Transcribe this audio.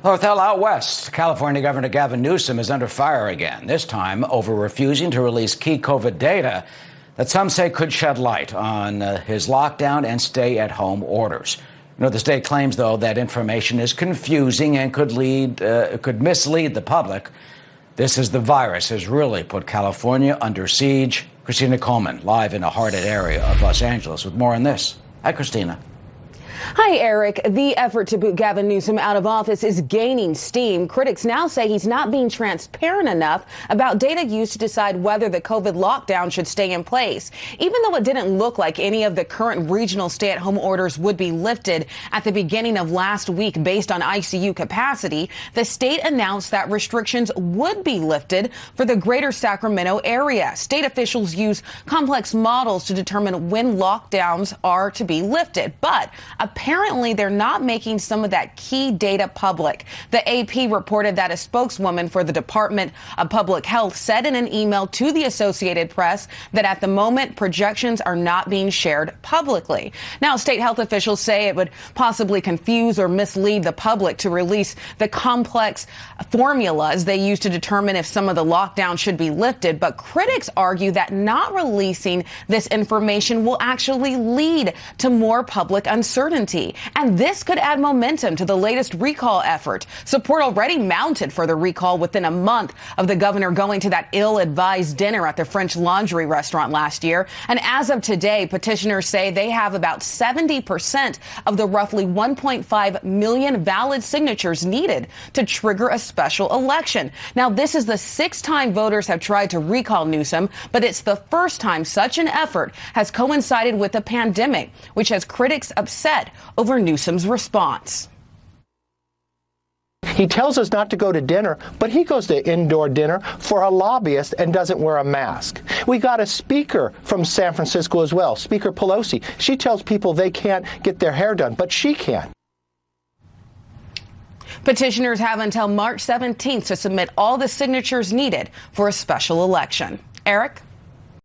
Hotel out west, California Governor Gavin Newsom is under fire again, this time over refusing to release key COVID data that some say could shed light on his lockdown and stay-at-home orders. The state claims, though, that information is confusing and could mislead the public. This is the virus has really put California under siege. Christina Coleman, live in a hard-hit area of Los Angeles with more on this. Hi, Christina. Hi, Eric. The effort to boot Gavin Newsom out of office is gaining steam. Critics now say he's not being transparent enough about data used to decide whether the COVID lockdown should stay in place. Even though it didn't look like any of the current regional stay-at-home orders would be lifted at the beginning of last week based on ICU capacity, the state announced that restrictions would be lifted for the greater Sacramento area. State officials use complex models to determine when lockdowns are to be lifted, but apparently, they're not making some of that key data public. The AP reported that a spokeswoman for the Department of Public Health said in an email to the Associated Press that at the moment, projections are not being shared publicly. Now, state health officials say it would possibly confuse or mislead the public to release the complex formulas they use to determine if some of the lockdown should be lifted. But critics argue that not releasing this information will actually lead to more public uncertainty. And this could add momentum to the latest recall effort. Support already mounted for the recall within a month of the governor going to that ill-advised dinner at the French Laundry restaurant last year. And as of today, petitioners say they have about 70% of the roughly 1.5 million valid signatures needed to trigger a special election. Now, this is the sixth time voters have tried to recall Newsom, but it's the first time such an effort has coincided with a pandemic, which has critics upset over Newsom's response. He tells us not to go to dinner, but he goes to indoor dinner for a lobbyist and doesn't wear a mask. We got a speaker from San Francisco as well, Speaker Pelosi. She tells people they can't get their hair done, but she can. Petitioners have until March 17th to submit all the signatures needed for a special election. Eric?